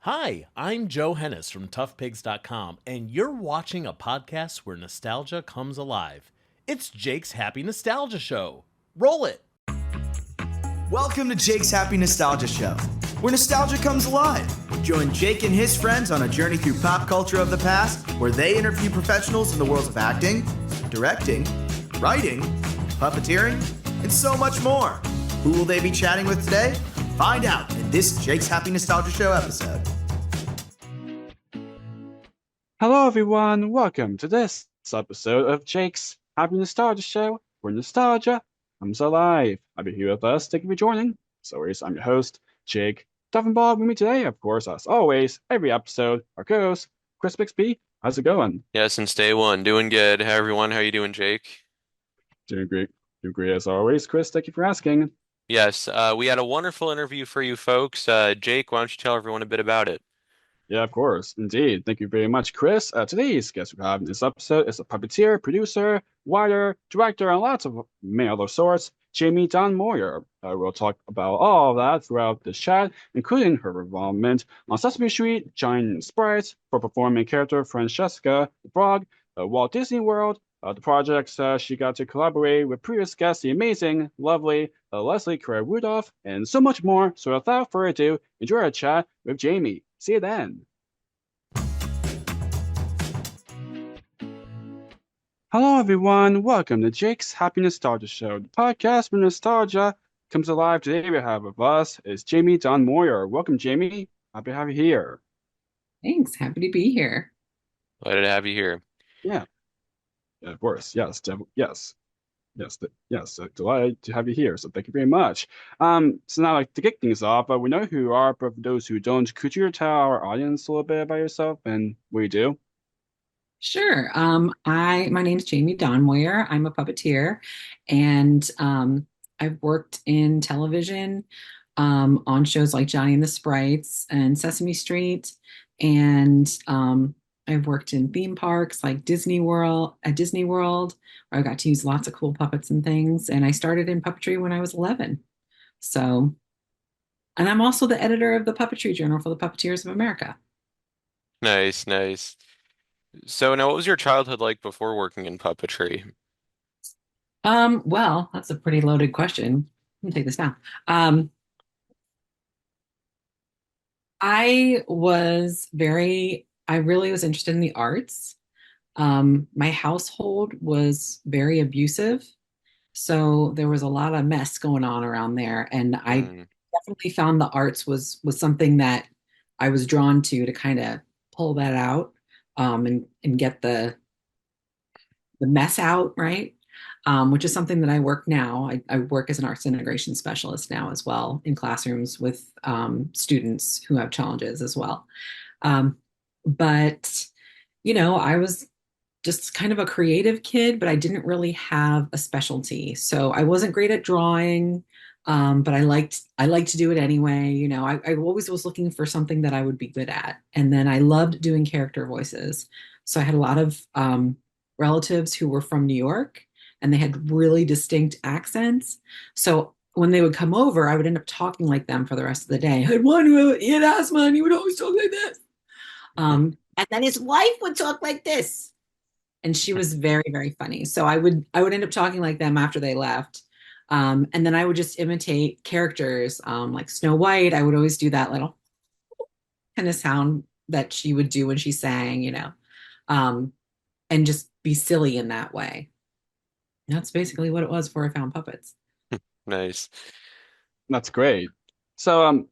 Hi, I'm Joe Hennis from ToughPigs.com, and you're watching a podcast where nostalgia comes alive. It's Jake's Happy Nostalgia Show. Roll it! Welcome to Jake's Happy Nostalgia Show, where nostalgia comes alive. Join Jake and his friends on a journey through pop culture of the past, where they interview professionals in the worlds of acting, directing, writing, puppeteering, and so much more. Who will they be chatting with today? Find out in this Jake's Happy Nostalgia Show episode. Hello everyone, welcome to this episode of Jake's Happy Nostalgia Show, where nostalgia comes alive. I'll be here with us. Thank you for joining. As always, I'm your host, Jake. Duff and Bob with me today, of course, as always, every episode, our co-host, Chris Bixby. How's it going? Yeah, since day one. Doing good. Hi, everyone. How you doing, Jake? Doing great. Doing great as always. Chris, thank you for asking. Yes, we had a wonderful interview for you folks. Jake, why don't you tell everyone a bit about it? Yeah, of course. Indeed. Thank you very much, Chris. Today's guest we have in this episode is a puppeteer, producer, writer, director, and lots of many other sorts, Jamie Donmoyer. We'll talk about all of that throughout this chat, including her involvement on Sesame Street, Giant Sprites, for performing character Francesca the Frog, Walt Disney World, the projects she got to collaborate with previous guests, the amazing, lovely Leslie Carrara-Rudolph, and so much more. So without further ado, enjoy our chat with Jamie. See you then. Hello, everyone. Welcome to Jake's Happy Nostalgia Show, the podcast where nostalgia comes alive. Today we have with us is Jamie Donmoyer. Welcome, Jamie. Happy to have you here. Thanks. Happy to be here. Glad to have you here. Yeah, of course. Yes, delighted to have you here. So thank you very much. So now, like to kick things off, we know who you are, but for those who don't, could you tell our audience a little bit about yourself and what you do? Sure. My name's Jamie Donmoyer. I'm a puppeteer, and I've worked in television on shows like Johnny and the Sprites and Sesame Street, and I've worked in theme parks like Disney World, where I got to use lots of cool puppets and things. And I started in puppetry when I was 11. So, and I'm also the editor of the Puppetry Journal for the Puppeteers of America. Nice, nice. So now, what was your childhood like before working in puppetry? Well, that's a pretty loaded question. Let me take this down. I really was interested in the arts. My household was very abusive, so there was a lot of mess going on around there, and I Mm, definitely found the arts was something that I was drawn to kind of pull that out, and get the mess out, right? Which is something that I work now. I work as an arts integration specialist now as well in classrooms with students who have challenges as well. Um, but, I was just kind of a creative kid, but I didn't really have a specialty. So I wasn't great at drawing, but I liked to do it anyway. I always was looking for something that I would be good at. And then I loved doing character voices. So I had a lot of relatives who were from New York, and they had really distinct accents. So when they would come over, I would end up talking like them for the rest of the day. I had one who had asthma, and he would always talk like this. And then his wife would talk like this, and she was very, very funny. So I would end up talking like them after they left. And then I would just imitate characters, like Snow White. I would always do that little kind of sound that she would do when she sang, um, and just be silly in that way. That's basically what it was before I found puppets. nice. That's great. So,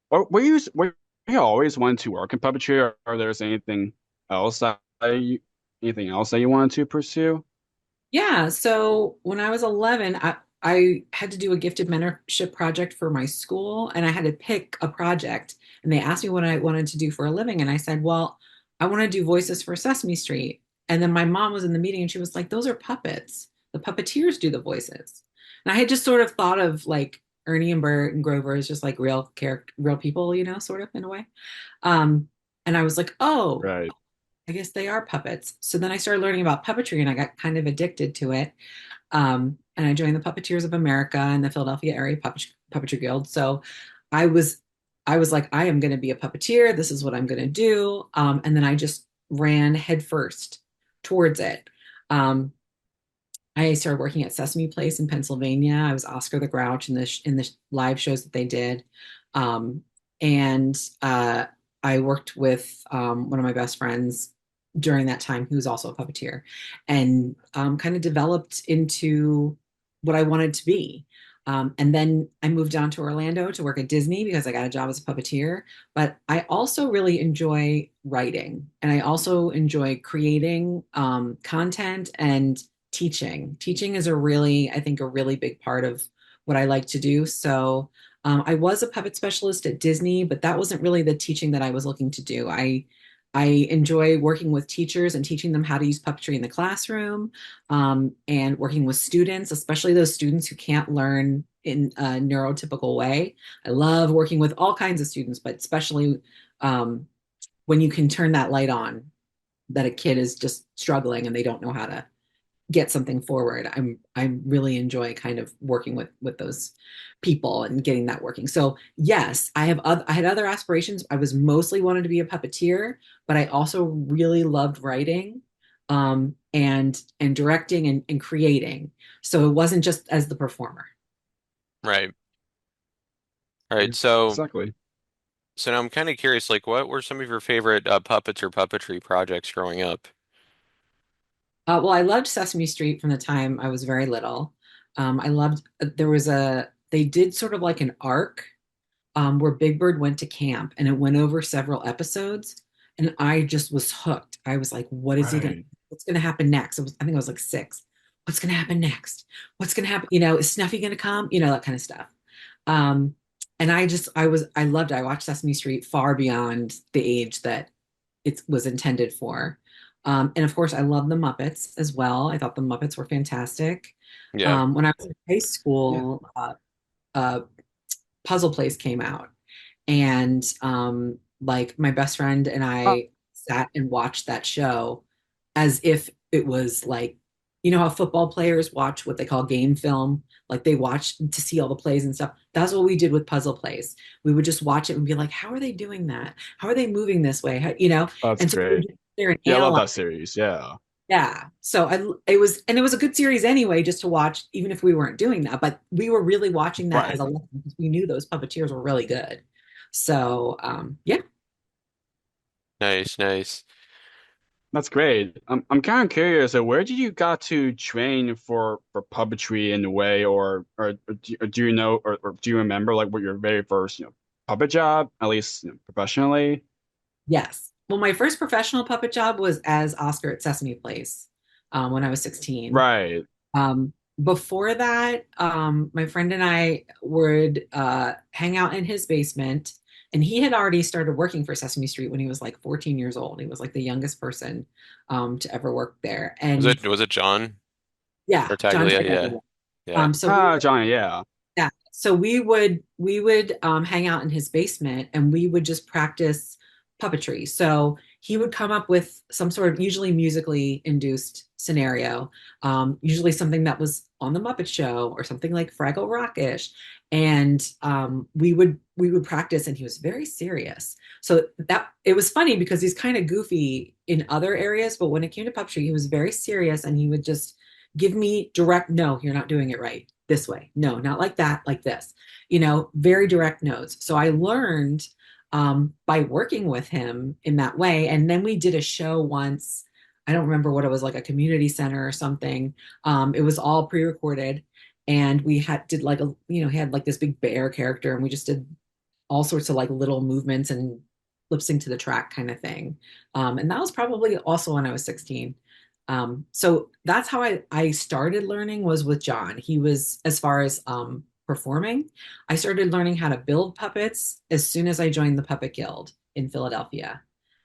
were you always wanted to work in puppetry, or there's else that anything else that you wanted to pursue? Yeah, so when I was 11, I had to do a gifted mentorship project for my school, and I had to pick a project. And they asked me what I wanted to do for a living. And I said, well, I want to do voices for Sesame Street. And then my mom was in the meeting, and she was like, those are puppets. The puppeteers do the voices. And I had just sort of thought of like Ernie and Bert and Grover as just like real character, real people, sort of in a way. Um, and I was like, oh, Right. I guess they are puppets. So then I started learning about puppetry, and I got kind of addicted to it. And I joined the Puppeteers of America and the Philadelphia Area Puppetry Guild. So I was I was like, I am going to be a puppeteer. This is what I'm going to do. And then I just ran headfirst towards it. Um, I started working at Sesame Place in Pennsylvania. I was Oscar the Grouch in the live shows that they did, um, and I worked with one of my best friends during that time, who was also a puppeteer, and kind of developed into what I wanted to be. And then I moved down to Orlando to work at Disney because I got a job as a puppeteer. But I also really enjoy writing, and I also enjoy creating content and teaching. Teaching is I think, a really big part of what I like to do. So I was a puppet specialist at Disney, but that wasn't really the teaching that I was looking to do. I enjoy working with teachers and teaching them how to use puppetry in the classroom, and working with students, especially those students who can't learn in a neurotypical way. I love working with all kinds of students, but especially when you can turn that light on that a kid is just struggling and they don't know how to get something forward. I really enjoy kind of working with those people and getting that working. So yes, I had other aspirations. I was mostly wanted to be a puppeteer, but I also really loved writing, and directing and creating. So it wasn't just as the performer. Right. All Yeah, right. So exactly. so now I'm kind of curious, like what were some of your favorite puppets or puppetry projects growing up? Well, I loved Sesame Street from the time I was very little. I loved they did sort of like an arc, where Big Bird went to camp, and it went over several episodes, and I just was hooked. I was like, Right. what's gonna happen next? I think I was like 6. What's gonna happen next? What's gonna happen? Is Snuffy gonna come? That kind of stuff. Um, and I loved it. I watched Sesame Street far beyond the age that it was intended for. And of course, I love the Muppets as well. I thought the Muppets were fantastic. Yeah. When I was in high Yeah. school, uh, Puzzle Place came out, and like my best friend and Oh, I sat and watched that show as if it was like, how football players watch what they call game film, like they watch to see all the plays and stuff. That's what we did with Puzzle Plays. We would just watch it and be like, how are they doing that? How are they moving this way? that's And so we would great. just sit there and Yeah, I love analyze. that series. Yeah. Yeah. So it was a good series anyway, just to watch, even if we weren't doing that. But we were really watching that as Right. a lesson because we knew those puppeteers were really good. So yeah. Nice, nice. That's great. I'm kind of curious. Where did you got to train for puppetry in a way, or do you know, or do you remember like what your very first puppet job, at least professionally? Yes. Well, my first professional puppet job was as Oscar at Sesame Place, when I was 16. Right. Um, Before that, my friend and I would hang out in his basement, and he had already started working for Sesame Street when he was like 14 years old. He was like the youngest person to ever work there. And Was it John yeah, John Tartaglia? Target. Yeah. Yeah. So we Ah, would, Johnny. Yeah. yeah, so we would hang out in his basement, and we would just practice puppetry. So he would come up with some sort of usually musically induced scenario, usually something that was on the Muppet Show or something like Fraggle Rockish, and we would practice, and he was very serious. So that it was funny because he's kind of goofy in other areas, but when it came to puppetry, he was very serious, and he would just give me direct, no, you're not doing it right this way. No, not like that, like this, very direct notes. So I learned by working with him in that way. And then we did a show once. I don't remember what it was, like a community center or something. It was all pre-recorded. And we did like he had like this big bear character, and we just did all sorts of like little movements and lip sync to the track kind of thing. And that was probably also when I was 16. So that's how I started learning, was with John. He was, as far as performing, I started learning how to build puppets as soon as I joined the Puppet Guild in Philadelphia.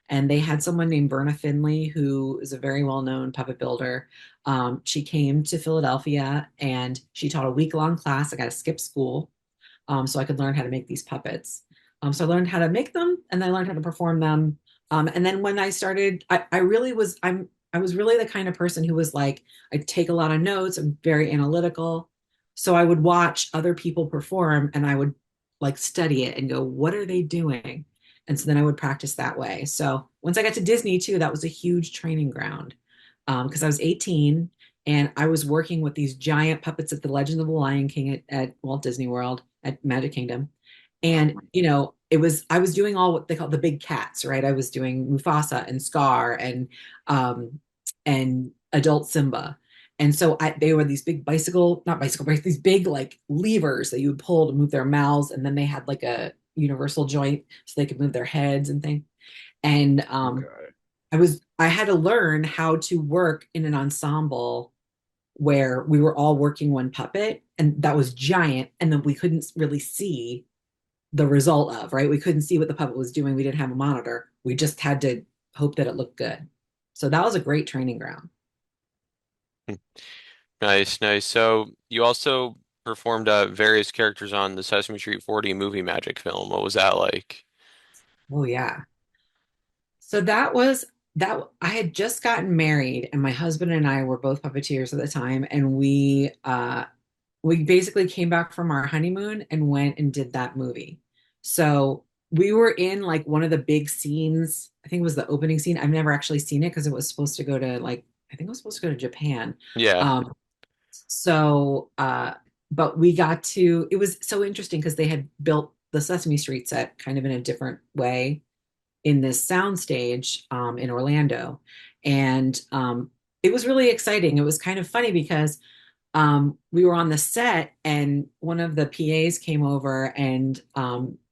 And they had someone named Berna Finley, who is a very well-known puppet builder. She came to Philadelphia and she taught a week-long class. I got to skip school so I could learn how to make these puppets. So I learned how to make them, and then I learned how to perform them. And then when I started, I was really the kind of person who was like, I take a lot of notes. I'm very analytical. So I would watch other people perform, and I would like study it and go, what are they doing? And so then I would practice that way. So once I got to Disney too, that was a huge training ground because I was 18 and I was working with these giant puppets at the Legend of the Lion King at Walt Disney World at Magic Kingdom. And, I was doing all what they call the big cats, right? I was doing Mufasa and Scar and adult Simba. And so they were these big not bicycle brakes, these big like levers that you would pull to move their mouths. And then they had like a universal joint so they could move their heads and things. And Okay. I had to learn how to work in an ensemble where we were all working one puppet and that was giant. And then we couldn't really see the result of, right? We couldn't see what the puppet was doing. We didn't have a monitor. We just had to hope that it looked good. So that was a great training ground. Nice, nice. So you also performed various characters on the Sesame Street 40 movie magic film. What was that like? Oh yeah. So that was that I had just gotten married and my husband and I were both puppeteers at the time and we basically came back from our honeymoon and went and did that movie. So we were in like one of the big scenes. I think it was the opening scene. I've never actually seen it because it was supposed to go to I think it was supposed to go to Japan. Yeah. Um, but we got to, it was so interesting because they had built the Sesame Street set kind of in a different way in this soundstage in Orlando. And it was really exciting. It was kind of funny because we were on the set and one of the PAs came over and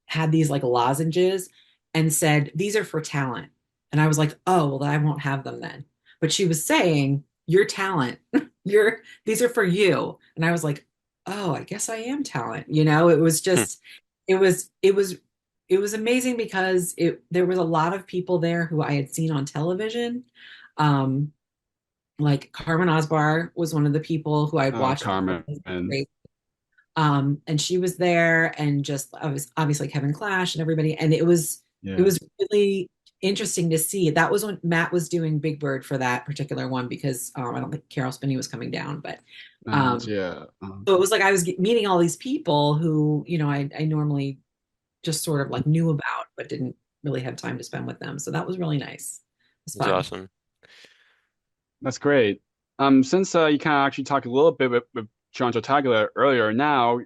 had these like lozenges and said, these are for talent. And I was like, oh, well, then I won't have them then. But she was saying, your talent, these are for you. And I was like, oh, I guess I am talent. It was Hmm. just, it was amazing because there was a lot of people there who I had seen on television. Um, like Carmen Osbar was one of the people who I'd watched. Carmen. And she was there, and just I was obviously Kevin Clash and everybody, and it Yeah. was really interesting to see. That was when Matt was doing Big Bird for that particular one because I don't think Carol Spinney was coming down, but And um, yeah. so it was like I was meeting all these people who I normally just sort of like knew about, but didn't really have time to spend with them. So that was really nice. It was It's fun. awesome. That's great. Since you kind of actually talked a little bit with John Tartaglia earlier, now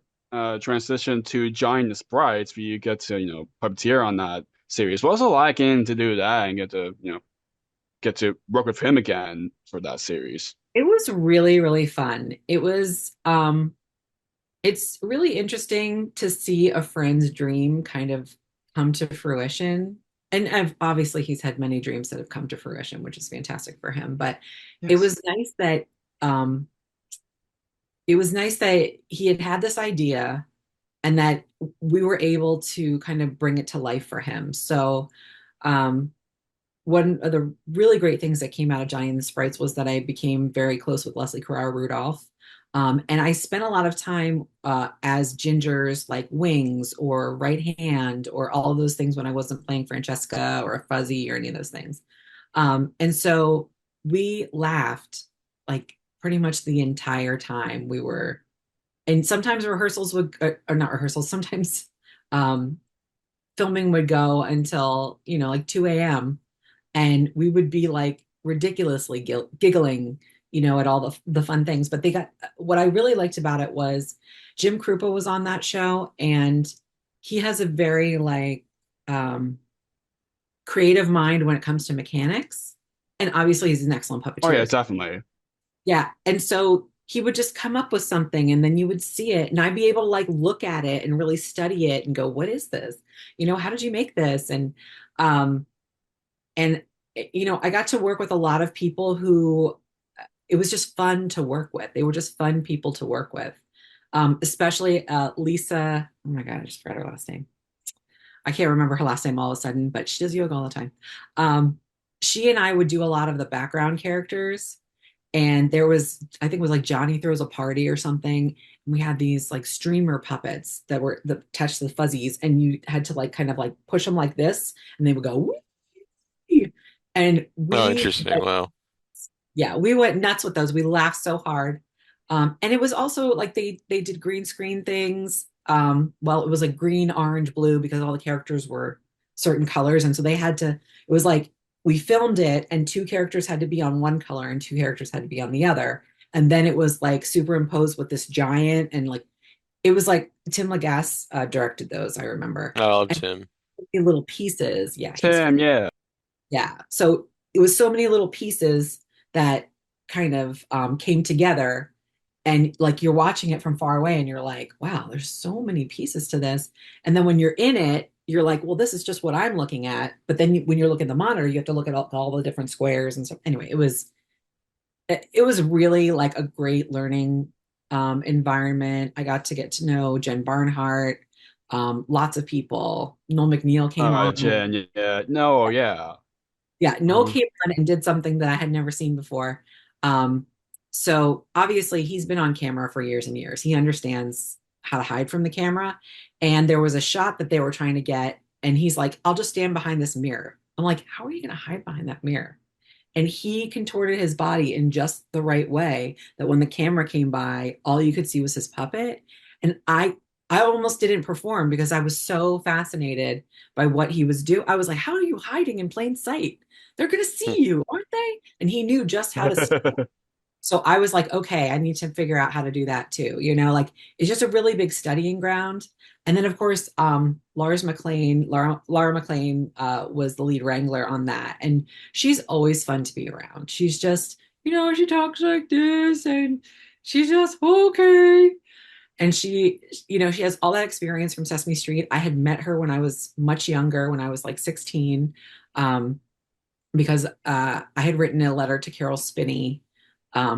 transition to join the Sprites, where you get to puppeteer on that series. What's it like getting to do that and get to work with him again for that series? It was really, really fun. It's really interesting to see a friend's dream kind of come to fruition. And obviously, he's had many dreams that have come to fruition, which is fantastic for him. But it Yes. was nice that um, it was nice that he had had this idea and that we were able to kind of bring it to life for him. So, um, one of the really great things that came out of Johnny and the Sprites was that I became very close with Leslie Carrara-Rudolph. And I spent a lot of time as Ginger's like wings or right hand or all of those things when I wasn't playing Francesca or Fuzzy or any of those things. And so we laughed like pretty much the entire time we were, and sometimes rehearsals would, or not rehearsals, sometimes um, filming would go until, like 2 a.m. And we would be like ridiculously giggling, at all the fun things. But what I really liked about it was Jim Krupa was on that show, and he has a very like um, creative mind when it comes to mechanics. And obviously, he's an excellent Oh yeah, puppeteer. definitely. Yeah. And so he would just come up with something and then you would see it and I'd be able to like look at it and really study it and go, what is this? How did you make this? Um and I got to work with a lot of people who it was just fun to work with. They were just fun people to work with. Especially Lisa. Oh my God, I just forgot her last name. I can't remember her last name all of a sudden, but she does yoga all the time. She and I would do a lot of the background characters. And there was, I think it was like Johnny Throws a Party or something. And we had these like streamer puppets that were that attached to the fuzzies, and you had to like kind of like push them like this, and they would go, "Wee!" And Oh, interesting. Wow. yeah, we went nuts with those. We laughed so hard. And it was also like they did green screen things. well, it was like green, orange, blue because all the characters were certain colors. And so they had to, it was like we filmed it and two characters had to be on one color and two characters had to be on the other. And then it was like superimposed with this giant and like it was like Tim Lagasse directed those, I remember. Oh, And Tim. little pieces. Yeah, he's Tim, yeah. yeah. So it was so many little pieces that kind of came together. And like you're watching it from far away and you're like, wow, there's so many pieces to this. And then when you're in it, you're like, well, this is just what I'm looking at. But then when you're looking at the monitor, you have to look at all the different squares and stuff. Anyway, it was really like a great learning environment. I got to get to know Jen Barnhart, lots of people. Noel McNeil came on. Jen, yeah. No, yeah. Yeah, Noel came on and did something that I had never seen before. So obviously he's been on camera for years and years. He understands how to hide from the camera. And there was a shot that they were trying to get, and he's like, I'll just stand behind this mirror. I'm like, how are you going to hide behind that mirror? And he contorted his body in just the right way that when the camera came by, all you could see was his puppet. And I almost didn't perform because I was so fascinated by what he was doing. I was like, how are you hiding in plain sight? They're going to see you, aren't they? And he knew just how to see. So I was like, okay, I need to figure out how to do that too. Like it's just a really big studying ground. And then of course, Laura McLean was the lead Wrangler on that. And she's always fun to be around. She's just, she talks like this and she's just okay. And she has all that experience from Sesame Street. I had met her when I was much younger, when I was like 16, because I had written a letter to Carol Spinney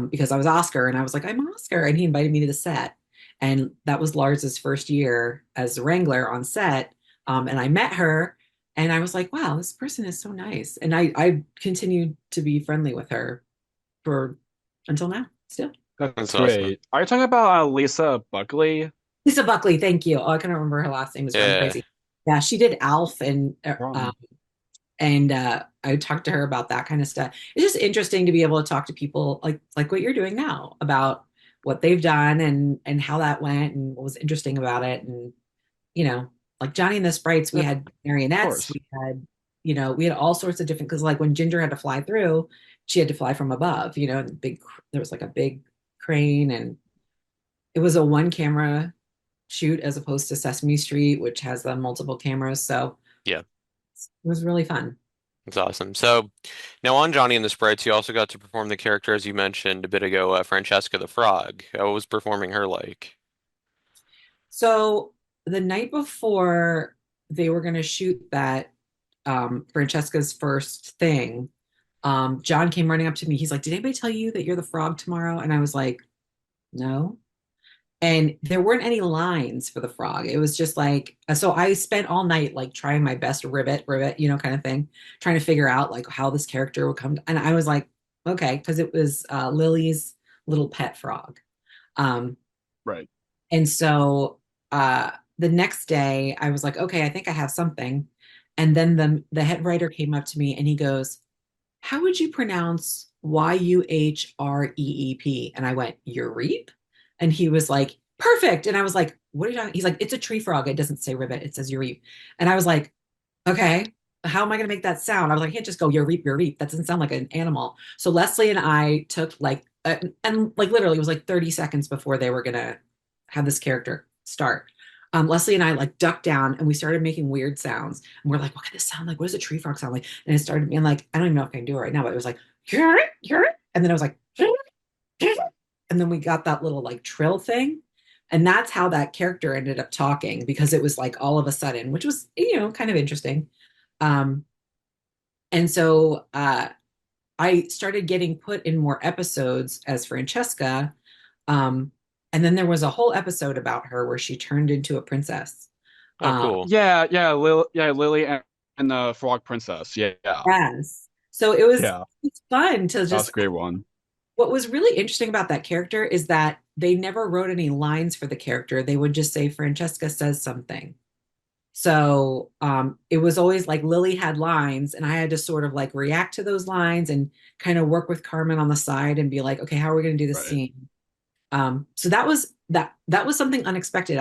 because I was Oscar and I was like, I'm Oscar. And he invited me to the set. And that was Lars's first year as a Wrangler on set. And I met her and I was like, wow, this person is so nice. And I continued to be friendly with her until now, still. That's awesome. great. Are you talking about Lisa Buckley? Lisa Buckley, thank you. Oh, I can't remember her last name. Is driving Yeah. crazy. Yeah, she did Alf and Wrong. I talked to her about that kind of stuff. It's just interesting to be able to talk to people like what you're doing now about what they've done and how that went and what was interesting about it. And like Johnny and the Sprites, we had marionettes, we had all sorts of different, because like when Ginger had to fly through, she had to fly from above, and there was like a big crane, and it was a one camera shoot as opposed to Sesame Street, which has the multiple cameras. So Yeah. it was really fun. It's awesome. So now on Johnny and the Sprites, you also got to perform the character, as you mentioned a bit ago, Francesca the Frog. What was performing her like? So the night before they were going to shoot that Francesca's first thing, John came running up to me. He's like, did anybody tell you that you're the frog tomorrow? And I was like, no. And there weren't any lines for the frog. It was just like, so I spent all night like trying my best ribbit, kind of thing, trying to figure out like how this character would come. And I was like, okay, because it was Lily's little pet frog. Right. And so the next day I was like, okay, I think I have something. And then the head writer came up to me and he goes, how would you pronounce Yuhreep? And I went, Ureep? And he was like, perfect. And I was like, what are you talking? He's like, it's a tree frog. It doesn't say ribbit. It says Ureep. And I was like, okay, how am I going to make that sound? I was like, I can't just go Ureep, Ureep. That doesn't sound like an animal. So Leslie and I took and like literally it was like 30 seconds before they were going to have this character start. Leslie and I like ducked down and we started making weird sounds. And we're like, what could this sound like? What does a tree frog sound like? And it started being like, I don't even know if I can do it right now, but it was like, and then it was like, and then we got that little like trill thing. And that's how that character ended up talking, because it was like all of a sudden, which was, kind of interesting. And so I started getting put in more episodes as Francesca. And then there was a whole episode about her where she turned into a princess. Oh, cool. Yeah, Lily and the Frog Princess. Yeah. Yes. So it's fun to just. That's a great one. What was really interesting about that character is that they never wrote any lines for the character. They would just say, Francesca says something. So it was always like Lily had lines and I had to sort of like react to those lines and kind of work with Carmen on the side and be like, okay, how are we going to do this scene? So that was something unexpected.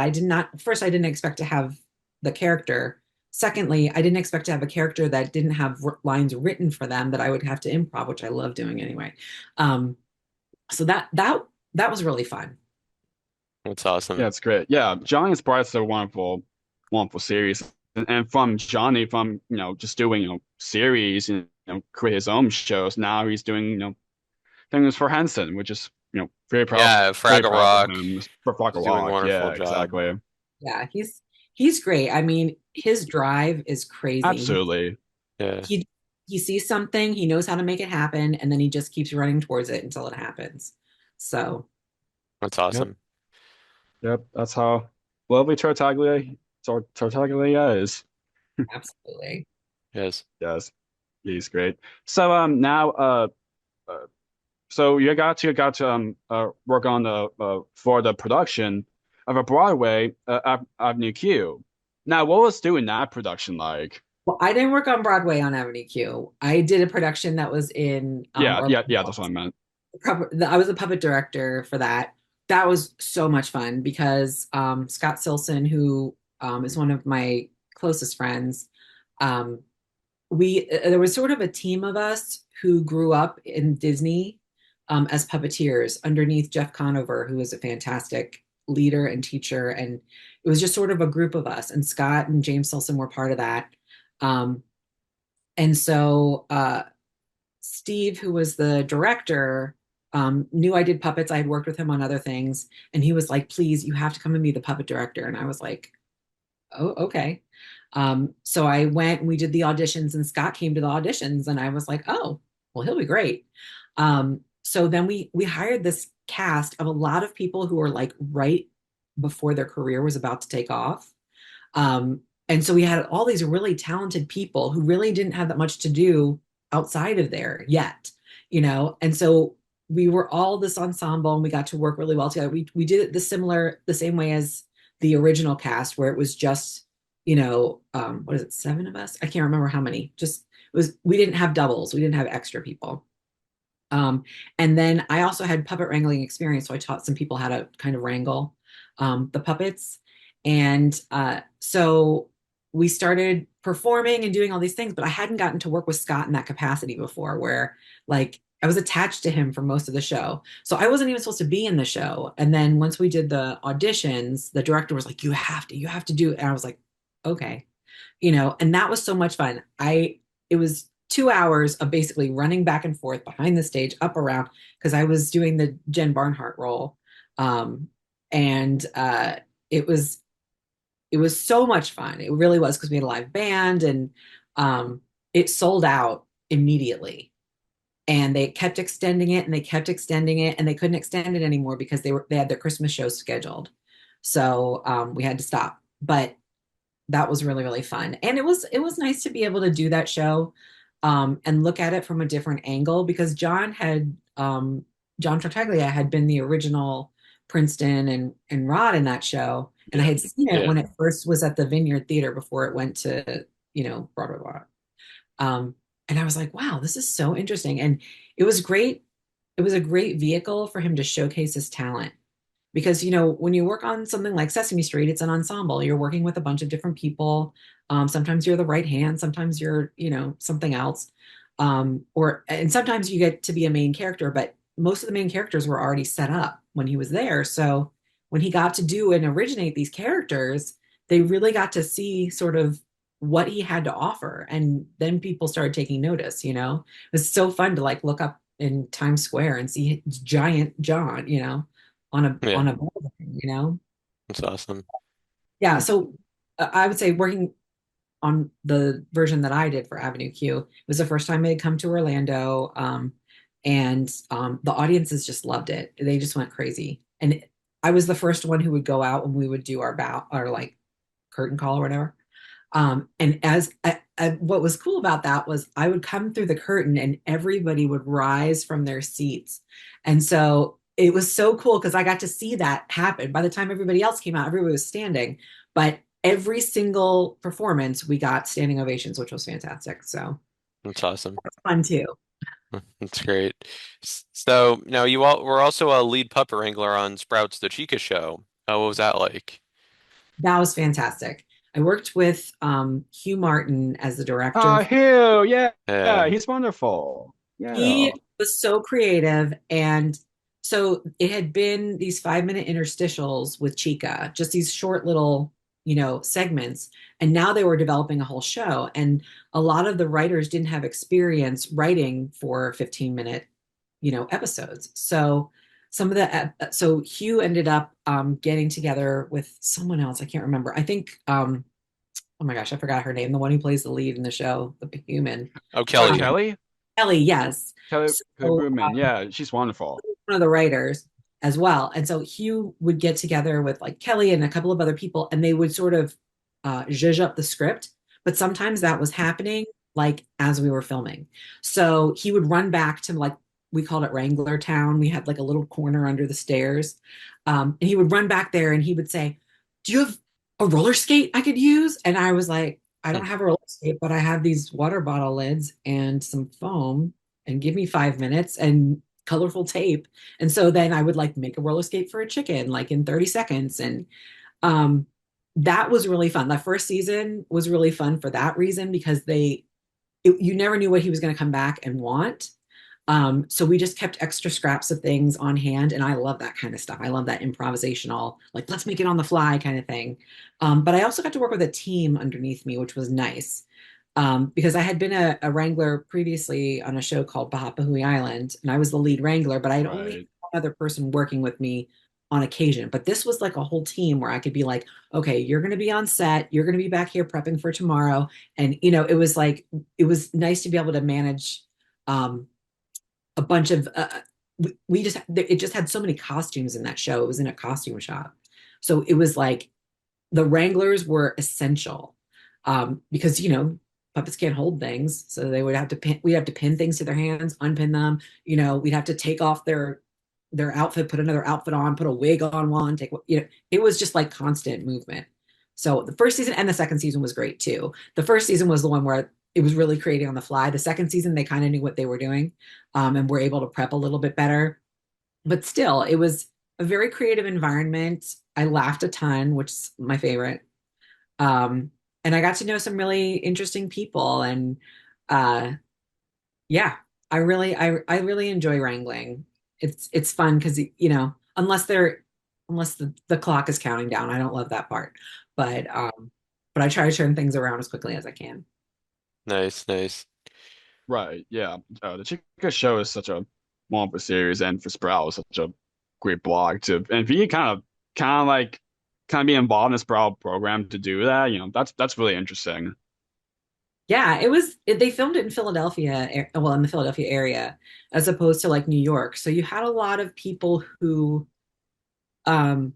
First, I didn't expect to have the character. Secondly, I didn't expect to have a character that didn't have lines written for them that I would have to improv, which I love doing anyway. Um, so that was really fun. That's awesome. Yeah, it's great. Yeah, Johnny and Sprites are a wonderful, wonderful series. And from Johnny, from just doing series and create his own shows. Now he's doing things for Henson, which is Yeah, very Fraggle proud for Rock him for Flock is of doing a Rock. wonderful Yeah, job. exactly. Yeah, he's great. I mean, his drive is crazy. Absolutely. Yeah, He sees something, he knows how to make it happen, and then he just keeps running towards it until it happens. So, that's Yep. awesome. Yep. That's how lovely Tartaglia is. absolutely. Yes. Yes, he's great. So now uh so you got to work on the for the production of a Broadway Avenue Q. Now, what was doing that production like? Well, I didn't work on Broadway on Avenue Q. I did a production that was in Yeah, that's what I meant. I was a puppet director for that. That was so much fun because Scott Silson, who is one of my closest friends, um, we there was sort of a team of us who grew up in Disney as puppeteers underneath Jeff Conover, who is a fantastic leader and teacher, and it was just sort of a group of us. And Scott and James Silson were part of that. Um, and so Steve, who was the director, knew I did puppets. I had worked with him on other things, and he was like, "Please, you have to come and be the puppet director." And I was like, "Oh, okay." So I went and we did the auditions, and Scott came to the auditions, and I was like, "Oh, well, he'll be great." So then we hired this cast of a lot of people who were like right before their career was about to take off. And so we had all these really talented people who really didn't have that much to do outside of there yet, And so we were all this ensemble and we got to work really well together. We did it the same way as the original cast, where it was just, what is it, seven of us? I can't remember how many. Just we didn't have doubles, we didn't have extra people. And then I also had puppet wrangling experience, so I taught some people how to kind of wrangle the puppets. And so we started performing and doing all these things, but I hadn't gotten to work with Scott in that capacity before, where like I was attached to him for most of the show. So I wasn't even supposed to be in the show. And then once we did the auditions, the director was like, you have to do it. And I was like, okay, and that was so much fun. It was 2 hours of basically running back and forth behind the stage, up around, because I was doing the Jen Barnhart role. And it was so much fun. It really was, because we had a live band, and it sold out immediately. And they kept extending it and they kept extending it, and they couldn't extend it anymore because they had their Christmas show scheduled. So we had to stop. But that was really, really fun. And it was nice to be able to do that show and look at it from a different angle, because John Tartaglia had been the original Princeton and Rod in that show. And I had seen it Yeah. when it first was at the Vineyard Theater before it went to, Broadway. And I was like, wow, this is so interesting. And it was great. It was a great vehicle for him to showcase his talent. Because, when you work on something like Sesame Street, it's an ensemble. You're working with a bunch of different people. Sometimes you're the right hand, sometimes you're, something else. And sometimes you get to be a main character, but most of the main characters were already set up when he was there. So when he got to do and originate these characters, they really got to see sort of what he had to offer. And then people started taking notice, It was so fun to like look up in Times Square and see giant John, on a Yeah, on a building. that's awesome. Yeah, so I would say working on the version that I did for Avenue Q, it was the first time they had come to Orlando, and the audiences just loved it. They just went crazy, and I was the first one who would go out when we would do our bow, or like curtain call or whatever. And what was cool about that was I would come through the curtain and everybody would rise from their seats. And so it was so cool because I got to see that happen. By the time everybody else came out, everybody was standing. But every single performance, we got standing ovations, which was fantastic. So That's awesome. fun too. That's great. So now you all were also a lead puppet wrangler on Sprouts the Chica Show. What was that like? That was fantastic. I worked with Hugh Martin as the director. Hugh, yeah, yeah, Yeah. he's wonderful. Yeah. He was so creative. And so it had been these 5 minute interstitials with Chica, just these short little, segments. And now they were developing a whole show. And a lot of the writers didn't have experience writing for 15-minute, episodes. So so Hugh ended up getting together with someone else. I can't remember. I think, oh my gosh, I forgot her name, the one who plays the lead in the show, the human. Oh, Oh, Kelly. Kelly? Kelly, yes. Kelly So Broodman, yeah, she's wonderful. one of the writers as well. And so Hugh would get together with like Kelly and a couple of other people, and they would sort of zhuzh up the script. But sometimes that was happening like as we were filming. So he would run back to like, we called it Wrangler Town. We had like a little corner under the stairs. And he would run back there and he would say, "Do you have a roller skate I could use?" And I was like, "I don't have a roller skate, but I have these water bottle lids and some foam, and give me 5 minutes and colorful tape." And so then I would like make a roller skate for a chicken, like in 30 seconds. And um, that was really fun. The first season was really fun for that reason because you never knew what he was going to come back and want. So we just kept extra scraps of things on hand. And I love that kind of stuff. I love that improvisational, like, let's make it on the fly kind of thing. But I also got to work with a team underneath me, which was nice. Because I had been a wrangler previously on a show called Pahapahui Island, and I was the lead wrangler, but I'd only had Right. one other person working with me on occasion. But this was like a whole team where I could be like, okay, you're going to be on set, you're going to be back here prepping for tomorrow. And, it was like, it was nice to be able to manage um, a bunch of, it just had so many costumes in that show. It was in a costume shop. So it was like the wranglers were essential because, puppets can't hold things, so they would have to we'd have to pin things to their hands, unpin them. We'd have to take off their outfit, put another outfit on, put a wig on one, it was just like constant movement. So the first season and the second season was great too. The first season was the one where it was really creating on the fly. The second season, they kind of knew what they were doing, and were able to prep a little bit better. But still, it was a very creative environment. I laughed a ton, which is my favorite. Um, and I got to know some really interesting people. And uh, yeah, I really enjoy wrangling. It's fun because unless the clock is counting down, I don't love that part. But I try to turn things around as quickly as I can. Nice, nice. Right, yeah. The Chica Show is such a wonderful series, and for Sprout, such a great blog to, and for you kind of be involved in the Sprout program to do that, that's really interesting. Yeah, they filmed it in Philadelphia, well, in the Philadelphia area, as opposed to like New York. So you had a lot of people who um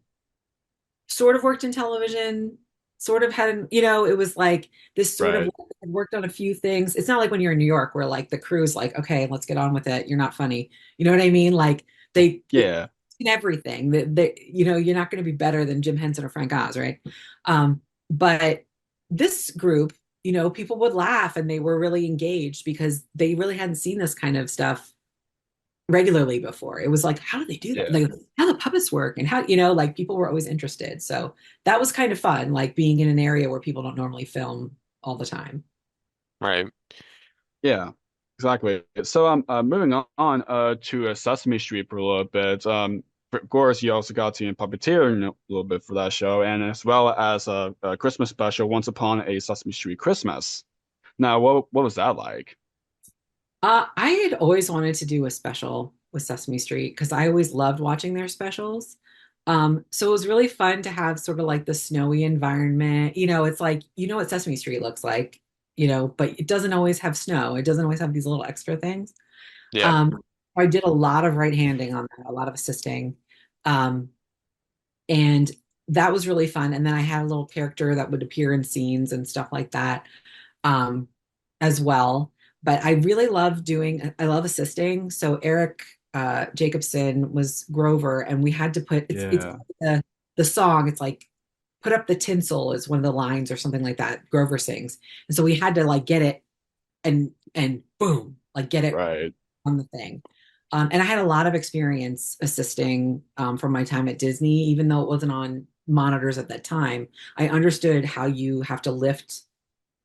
sort of worked in television, sort of had, it was like this sort of Right. had worked on a few things. It's not like when you're in New York where like the crew's like, okay, let's get on with it. You're not funny. You know what I mean? Like Yeah. in everything you're not going to be better than Jim Henson or Frank Oz, right? But this group, people would laugh and they were really engaged because they really hadn't seen this kind of stuff regularly before. It was like, how do they do that? Yeah. Like, how the puppets work and how, like people were always interested. So that was kind of fun, like being in an area where people don't normally film all the time. Right. Yeah, exactly. So moving on to Sesame Street for a little bit. Of course, you also got to puppeteer a little bit for that show, and as well as a Christmas special, Once Upon a Sesame Street Christmas. Now, what was that like? I had always wanted to do a special with Sesame Street because I always loved watching their specials. So it was really fun to have sort of like the snowy environment. It's like, what Sesame Street looks like, but it doesn't always have snow. It doesn't always have these little extra things. Yeah. Um, I did a lot of right handing on that, a lot of assisting. Um, and that was really fun. And then I had a little character that would appear in scenes and stuff like that um, as well. But I really I love assisting. So Eric Jacobson was Grover, and we had to put it's Yeah. the song. It's like put up the tinsel is one of the lines or something like that. Grover sings, and so we had to like get it and boom, like get it Right. on the thing. And I had a lot of experience assisting from my time at Disney, even though it wasn't on monitors at that time. I understood how you have to lift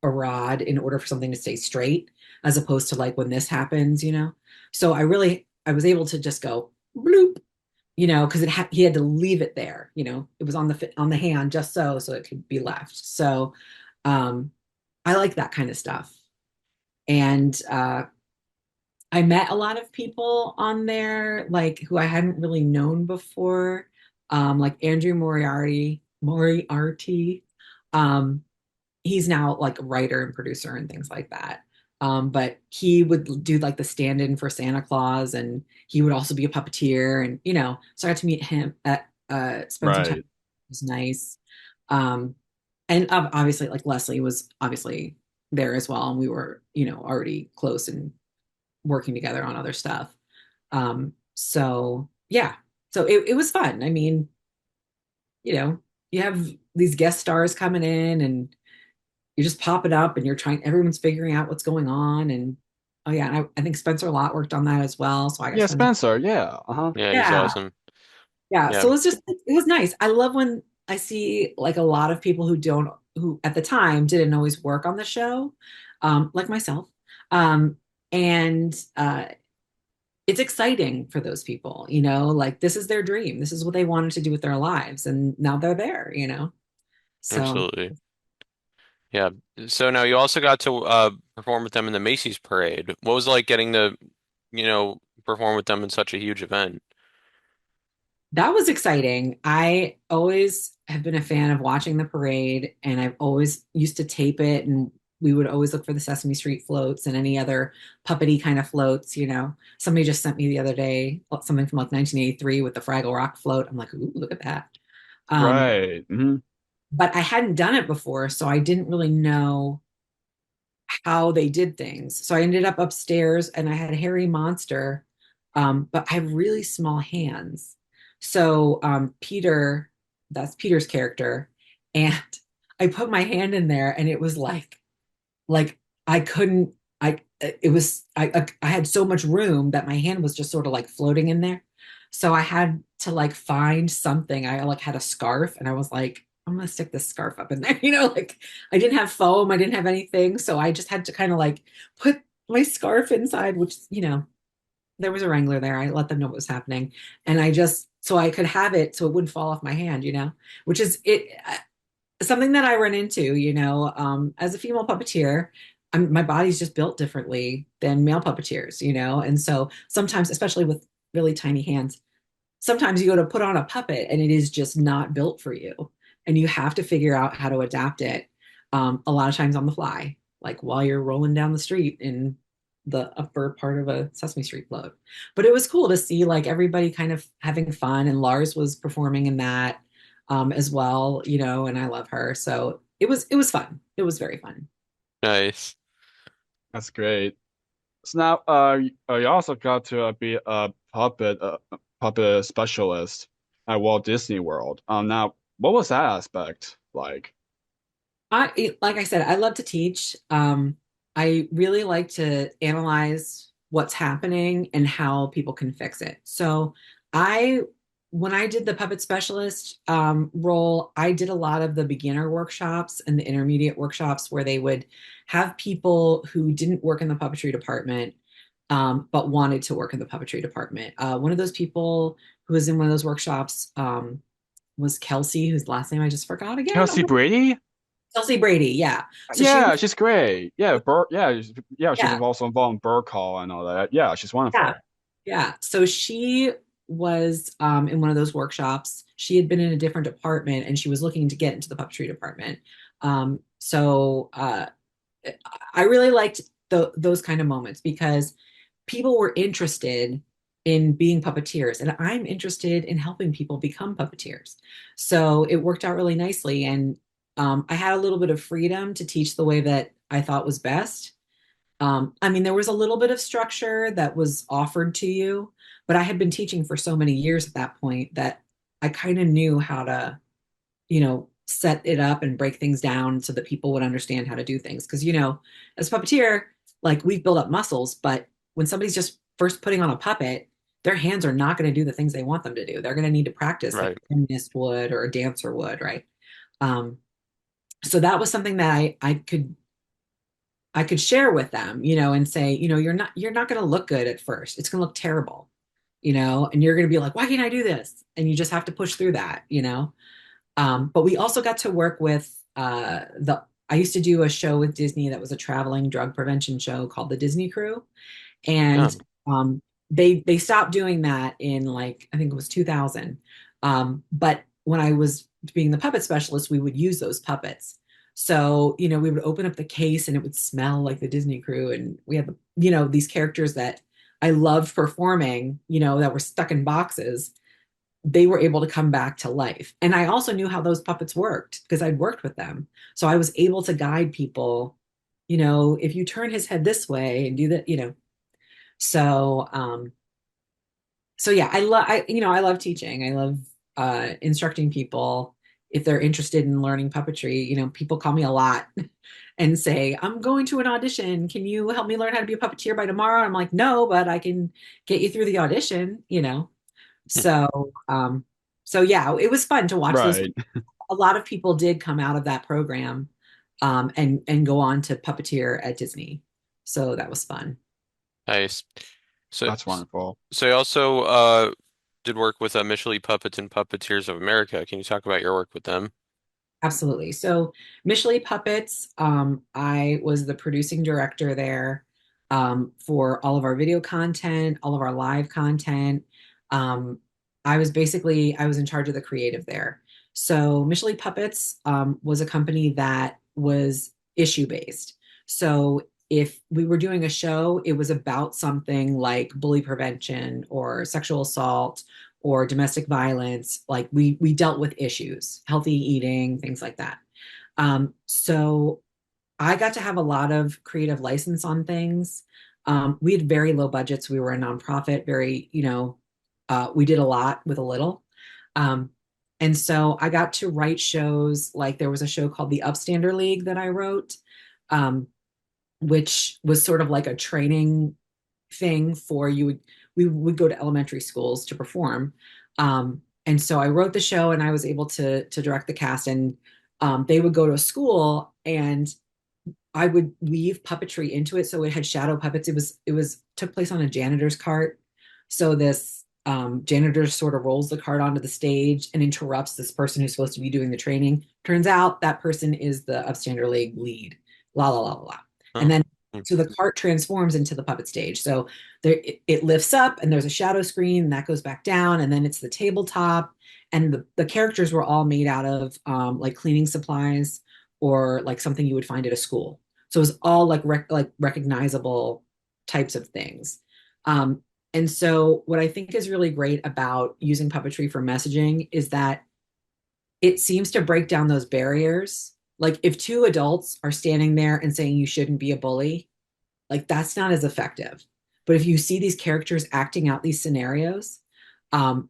a rod in order for something to stay straight, as opposed to like when this happens, you know. So I was able to just go bloop, you know, because he had to leave it there, you know. It was on the hand just so it could be left. So um, I like that kind of stuff. And I met a lot of people on there, like who I hadn't really known before, like Andrew Moriarty. Um, he's now like a writer and producer and things like that. But he would do like the stand-in for Santa Claus, and he would also be a puppeteer, and you know, so I got to meet him at spend some time. Right. It was nice. Um, and obviously, like Leslie was obviously there as well, and we were, you know, already close and working together on other stuff. So yeah, so it was fun. I mean, you know, you have these guest stars coming in and you just pop it up and you're trying, everyone's figuring out what's going on. And oh yeah, and I think Spencer Lott worked on that as well. So I got to Yeah, spend, Spencer. Yeah. Uh-huh. Yeah, he's yeah, awesome. yeah. Yeah, So it was nice. I love when I see like a lot of people who at the time didn't always work on the show, like myself. Um, and it's exciting for those people, you know, like this is their dream. This is what they wanted to do with their lives. And now they're there, you know? So absolutely. Yeah. So now you also got to perform with them in the Macy's parade. What was it like getting to, perform with them in such a huge event? that was exciting. I always have been a fan of watching the parade, and I've always used to tape it. And we would always look for the Sesame Street floats and any other puppety kind of floats. You know, somebody just sent me the other day something from like 1983 with the Fraggle Rock float. I'm like, ooh, look at that. Um, Right. Hmm. but I hadn't done it before, so I didn't really know how they did things. So I ended up upstairs and I had a hairy monster, but I have really small hands. So that's Peter's character, and I put my hand in there, and it was like I couldn't. I had so much room that my hand was just sort of like floating in there. So I had to like find something. I like had a scarf, and I was like, I'm gonna stick this scarf up in there. You know, like I didn't have foam, I didn't have anything, so I just had to kind of like put my scarf inside, which, you know, there was a Wrangler there. I let them know what was happening, and I just so I could have it so it wouldn't fall off my hand, you know, which is something that I run into, you know, as a female puppeteer. My body's just built differently than male puppeteers, you know, and so sometimes, especially with really tiny hands, sometimes you go to put on a puppet and it is just not built for you, and you have to figure out how to adapt it, a lot of times on the fly, like while you're rolling down the street in the upper part of a Sesame Street float. But it was cool to see like everybody kind of having fun, and Lars was performing in that as well, you know, and I love her, so it was fun. It was very fun. Nice. That's great. So now, you also got to be a puppet specialist at Walt Disney World. Now, what was that aspect like? Like I said, I love to teach. I really like to analyze what's happening and how people can fix it. So I, when I did the puppet specialist role, I did a lot of the beginner workshops and the intermediate workshops where they would have people who didn't work in the puppetry department, but wanted to work in the puppetry department. One of those people who was in one of those workshops was Kelsey, whose last name I just forgot again. Oh Kelsey Brady? Kelsey Brady, yeah. So she Yeah, was, she's great. Yeah, yeah, she was yeah, also involved in Burr Call and all that. Yeah, she's yeah, wonderful. yeah. So she was in one of those workshops. She had been in a different department and she was looking to get into the puppetry department. So I really liked those kind of moments because people were interested in being puppeteers, and I'm interested in helping people become puppeteers. So it worked out really nicely, and I had a little bit of freedom to teach the way that I thought was best. I mean, there was a little bit of structure that was offered to you, but I had been teaching for so many years at that point that I kind of knew how to, you know, set it up and break things down so that people would understand how to do things. Because, you know, as a puppeteer, like we've built up muscles, but when somebody's just first putting on a puppet, their hands are not going to do the things they want them to do. They're going to need to practice like Right. a gymnast would or a dancer would, right? Um, so that was something that I could share with them, and say, you're not going to look good at first. It's going to look terrible, and you're going to be like, why can't I do this? And you just have to push through that. But we also got to work with I used to do a show with Disney that was a traveling drug prevention show called the Disney Crew. Yeah. And they stopped doing that in like, I think it was 2000. But when I was being the puppet specialist, we would use those puppets. So, we would open up the case and it would smell like the Disney Crew. And we had, these characters that I loved performing, that were stuck in boxes. They were able to come back to life. And I also knew how those puppets worked because I'd worked with them. So I was able to guide people, if you turn his head this way and do that. So so yeah, I love teaching. I love instructing people if they're interested in learning puppetry. People call me a lot and say, I'm going to an audition. Can you help me learn how to be a puppeteer by tomorrow? I'm like, no, but I can get you through the audition. So, so yeah, it was fun to watch those. Right. A lot of people did come out of that program, and go on to puppeteer at Disney. So that was fun. Nice. So, That's wonderful. so you also did work with Michelin Puppets and Puppeteers of America. Can you talk about your work with them? Absolutely. So Michelin Puppets, I was the producing director there, for all of our video content, all of our live content. Um, I was in charge of the creative there. So Michelin Puppets, was a company that was issue based. So if we were doing a show, it was about something like bully prevention or sexual assault or domestic violence. Like we dealt with issues, healthy eating, things like that. So I got to have a lot of creative license on things. We had very low budgets. We were a nonprofit, very, we did a lot with a little. Um, and so I got to write shows. Like there was a show called the Upstander League that I wrote, um, which was sort of like a training thing for we would go to elementary schools to perform. And so I wrote the show and I was able to direct the cast, and they would go to a school and I would weave puppetry into it. So it had shadow puppets. It was took place on a janitor's cart. So this janitor sort of rolls the cart onto the stage and interrupts this person who's supposed to be doing the training. Turns out that person is the Upstander League lead. La la la la la. And Oh. then so the cart transforms into the puppet stage. So it lifts up and there's a shadow screen and that goes back down, and then it's the tabletop, and the characters were all made out of like cleaning supplies or like something you would find at a school. So it was all like like recognizable types of things. And so what I think is really great about using puppetry for messaging is that it seems to break down those barriers. Like if two adults are standing there and saying you shouldn't be a bully, like that's not as effective. But if you see these characters acting out these scenarios, there's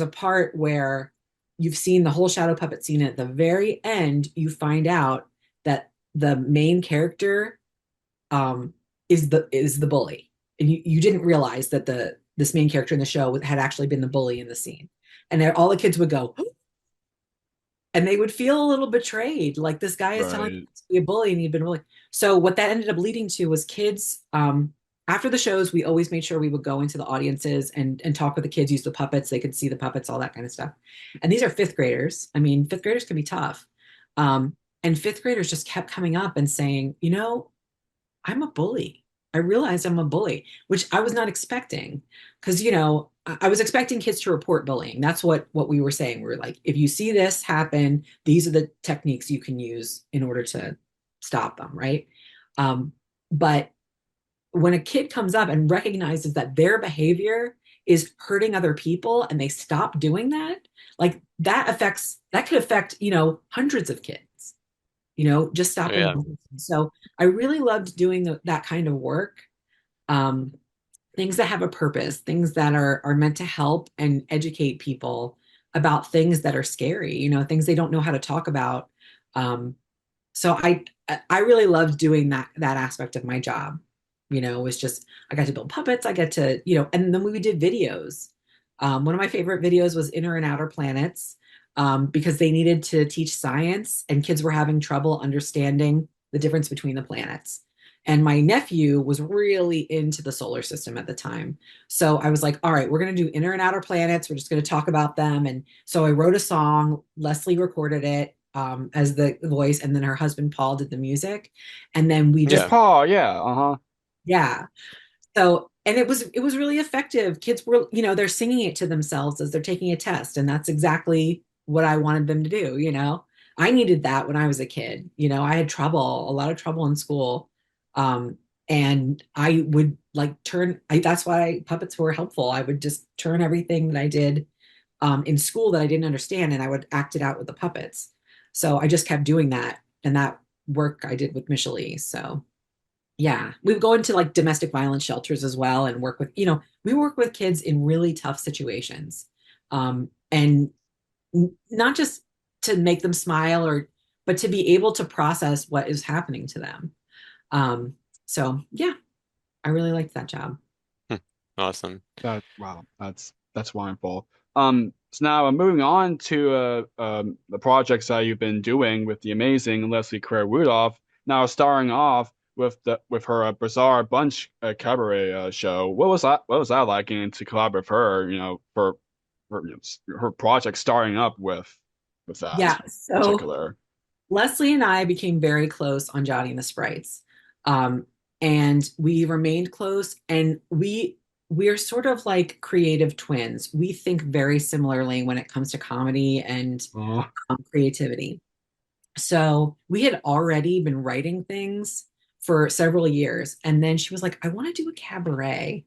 a part where you've seen the whole shadow puppet scene. At the very end, you find out that the main character is the bully, and you didn't realize that this main character in the show had actually been the bully in the scene, and all the kids would go, and they would feel a little betrayed, like this guy is telling Right. us to be a bully and he'd been bullied. So what that ended up leading to was kids, after the shows, we always made sure we would go into the audiences and talk with the kids, use the puppets, they could see the puppets, all that kind of stuff. And these are fifth graders. I mean, fifth graders can be tough. And fifth graders just kept coming up and saying, I'm a bully. I realized I'm a bully, which I was not expecting, because I was expecting kids to report bullying. That's what we were saying. We were like, if you see this happen, these are the techniques you can use in order to stop them, right? But when a kid comes up and recognizes that their behavior is hurting other people and they stop doing that, like that could affect, hundreds of kids, just stopping. Yeah. So I really loved doing that kind of work. Things that have a purpose, things that are meant to help and educate people about things that are scary, things they don't know how to talk about. So I really loved doing that aspect of my job, was just, I got to build puppets. I get to, and then we did videos. One of my favorite videos was Inner and Outer Planets, because they needed to teach science and kids were having trouble understanding the difference between the planets. And my nephew was really into the solar system at the time. So I was like, all right, we're going to do Inner and Outer Planets. We're just going to talk about them. And so I wrote a song. Leslie recorded it as the voice. And then her husband, Paul, did the music. And then we just, It's Paul, yeah, uh-huh. yeah. So, and it was really effective. Kids were, they're singing it to themselves as they're taking a test. And that's exactly what I wanted them to do. I needed that when I was a kid. I had trouble, a lot of trouble in school. And I would like that's why puppets were helpful. I would just turn everything that I did in school that I didn't understand, and I would act it out with the puppets. So I just kept doing that, and that work I did with Michelle. So yeah, we would go into like domestic violence shelters as well and work with, we work with kids in really tough situations. And not just to make them smile but to be able to process what is happening to them. So yeah, I really liked that job. Awesome. Wow, that's wonderful. So now moving on to the projects that you've been doing with the amazing Leslie Carrara-Rudolph. Now starting off with her Bizarre Bunch cabaret show. What was that? What was that like getting to collaborate with her? For her project starting up with that Yeah, in so particular. Leslie and I became very close on Johnny and the Sprites. And we remained close, and we're sort of like creative twins. We think very similarly when it comes to comedy and Oh, creativity. So we had already been writing things for several years. And then she was like, I want to do a cabaret.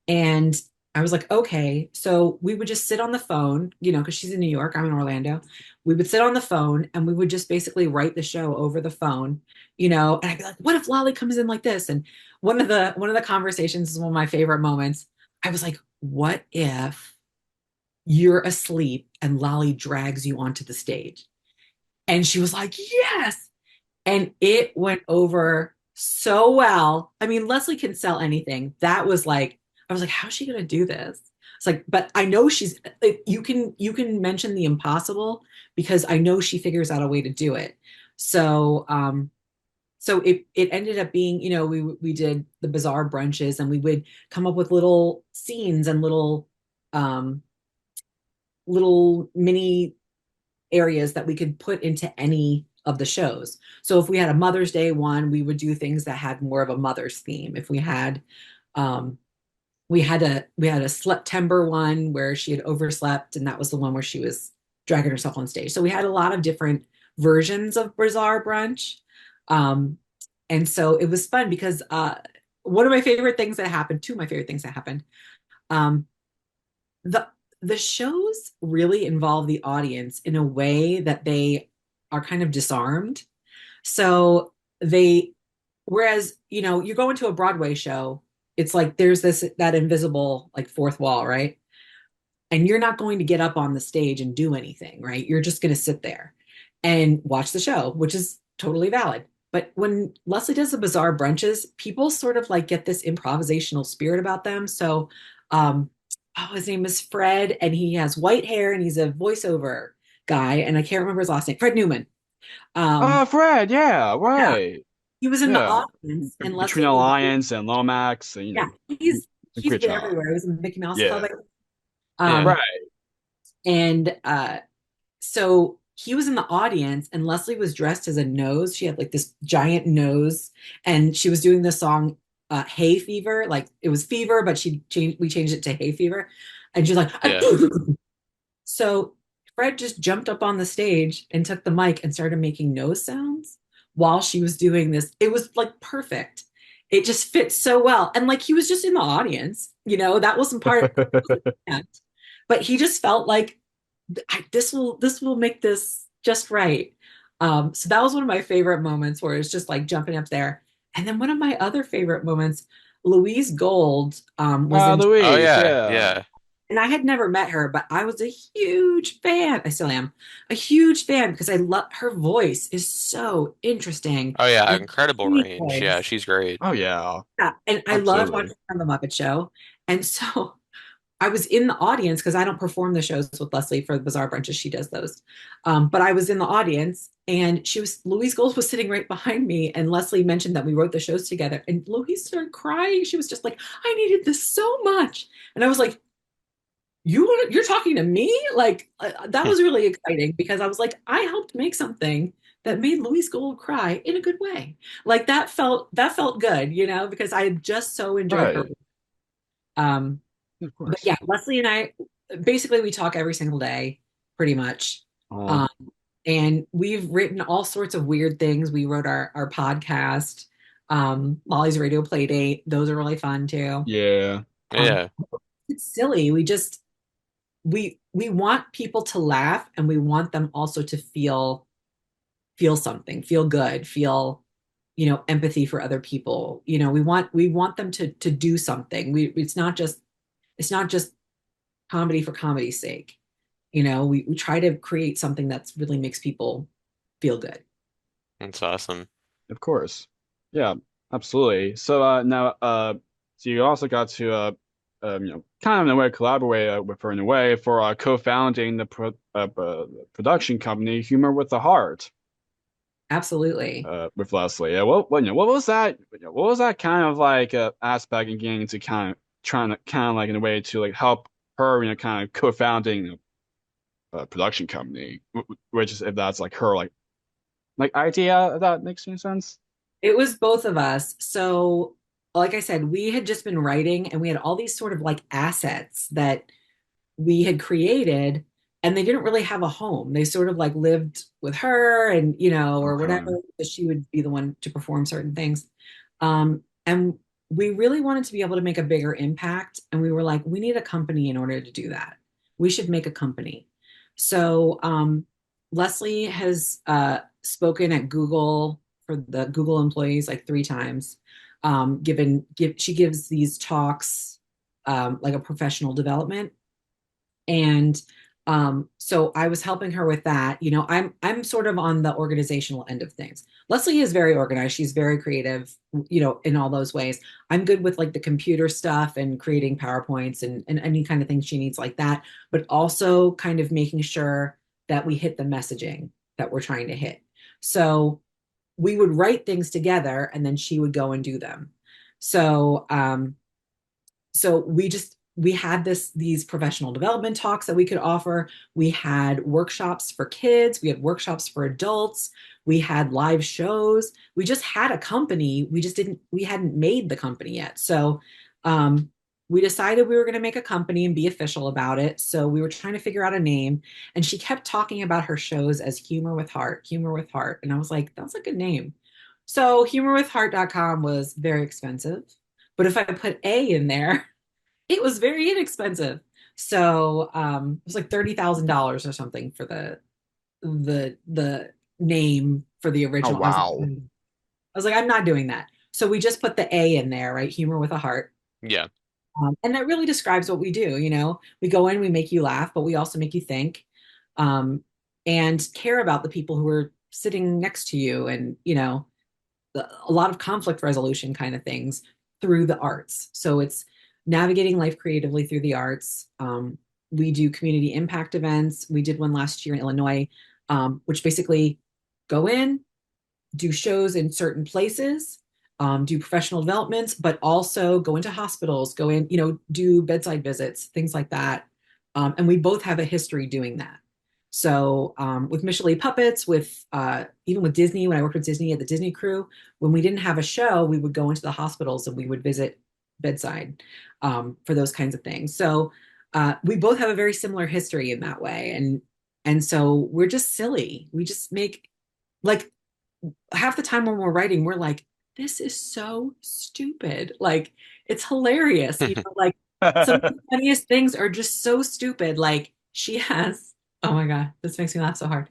And I was like, okay. So we would just sit on the phone, because she's in New York, I'm in Orlando. We would sit on the phone and we would just basically write the show over the phone, and I'd be like, what if Lolly comes in like this? And one of the conversations is one of my favorite moments. I was like, what if you're asleep and Lolly drags you onto the stage? And she was like, yes. And it went over so well. I mean, Leslie can sell anything. That was like, I was like, how's she gonna do this? It's like, but I know you can mention the impossible because I know she figures out a way to do it. So so it ended up being, we did the bizarre brunches and we would come up with little scenes and um little mini areas that we could put into any of the shows. So if we had a Mother's Day one, we would do things that had more of a mother's theme. If we had um we had a September one where she had overslept, and that was the one where she was dragging herself on stage. So we had a lot of different versions of Bizarre Brunch. And so it was fun because one of my favorite things that happened, two of my favorite things that happened, um, the the shows really involve the audience in a way that they are kind of disarmed. So whereas, you go into a Broadway show, it's like there's that invisible like fourth wall, right? And you're not going to get up on the stage and do anything, right? You're just going to sit there and watch the show, which is totally valid. But when Leslie does the bizarre brunches, people sort of like get this improvisational spirit about them. So, his name is Fred, and he has white hair, and he's a voiceover guy, and I can't remember his last name. Fred Newman. Fred, yeah, Yeah, right. he was in the Yeah. audience, and Between Leslie was, Alliance and Lomax, yeah, he's great been job. everywhere. He was in the Mickey Mouse Club. Yeah. Yeah. Um, Right. and so he was in the audience, and Leslie was dressed as a nose. She had like this giant nose, and she was doing the song Hay Fever. Like it was fever, but we changed it to Hay Fever. And she's like, Yeah. so Fred just jumped up on the stage and took the mic and started making nose sounds while she was doing this. It was like perfect. It just fit so well. And like he was just in the audience, that wasn't part of it. But he just felt like this will make this just right. So that was one of my favorite moments where it's just like jumping up there. And then one of my other favorite moments, Louise Gold was in Oh Louise, yeah. yeah. Yeah. And I had never met her, but I was a huge fan. I still am a huge fan because I love her voice is so interesting Oh yeah, and incredible sweet range. Yeah, voice. she's great. Oh yeah, Yeah, and I loved absolutely. watching her on the Muppet Show. And so I was in the audience because I don't perform the shows with Leslie for the Bizarre Brunches. She does those. But I was in the audience and Louise Gold was sitting right behind me. And Leslie mentioned that we wrote the shows together. And Louise started crying. She was just like, I needed this so much. And I was like, you're talking to me? Like, that was really exciting because I was like, I helped make something that made Louise Gold cry in a good way. Like that felt good, because I had just so enjoyed her. Right, Um, of but course. yeah, Leslie and I basically we talk every single day, pretty much. Oh Um, and we've written all sorts of weird things. We wrote our podcast, Molly's Radio Play Date. Those are really fun too. yeah, Um, Yeah, it's silly. We want people to laugh and we want them also to feel something, feel good, feel empathy for other people. We want them to do something. It's not just comedy for comedy's sake. We try to create something that's really makes people feel good. that's awesome. of course. Yeah, absolutely. So now so you also got to kind of in a way collaborate with her in a way for co-founding the production company Humor with the Heart Absolutely. with Leslie. Yeah, what was that? What was that kind of like aspect in getting to kind of trying to kind of like in a way to like help her, kind of co-founding a production company, which is if that's like her like idea, if that makes any sense. It was both of us. So, like I said, we had just been writing and we had all these sort of like assets that we had created and they didn't really have a home. They sort of like lived with her and, or whatever, Okay. because she would be the one to perform certain things. And we really wanted to be able to make a bigger impact. And we were like, we need a company in order to do that. We should make a company. So Leslie has spoken at Google for the Google employees like 3 times. She gives these talks like a professional development and so I was helping her with that. I'm sort of on the organizational end of things. Leslie is very organized. She's very creative, in all those ways. I'm good with like the computer stuff and creating PowerPoints and any kind of thing she needs like that, but also kind of making sure that we hit the messaging that we're trying to hit. So we would write things together and then she would go and do them. So we had these professional development talks that we could offer. We had workshops for kids, we had workshops for adults, we had live shows. We just had a company. We hadn't made the company yet. So we decided we were going to make a company and be official about it. So we were trying to figure out a name. And she kept talking about her shows as Humor with Heart, Humor with Heart. And I was like, that's a good name. So humorwithheart.com was very expensive. But if I put A in there, it was very inexpensive. So it was like $30,000 or something for the name for the Oh original. wow. I was like, I'm not doing that. So we just put the A in there, right? Humor with a heart. Yeah. And that really describes what we do. We go in, we make you laugh, but we also make you think, um, and care about the people who are sitting next to you, and a lot of conflict resolution kind of things through the arts. So it's navigating life creatively through the arts. We do community impact events. We did one last year in Illinois, which basically go in, do shows in certain places, do professional developments, but also go into hospitals, go in, do bedside visits, things like that. And we both have a history doing that. So with Michelet Puppets, with even with Disney, when I worked with Disney at the Disney crew, when we didn't have a show, we would go into the hospitals and we would visit bedside for those kinds of things. So we both have a very similar history in that way, and so we're just silly. We just make like half the time when we're writing, we're like, this is so stupid. Like it's hilarious. Like some of the funniest things are just so stupid. Like she has, oh my God, this makes me laugh so hard.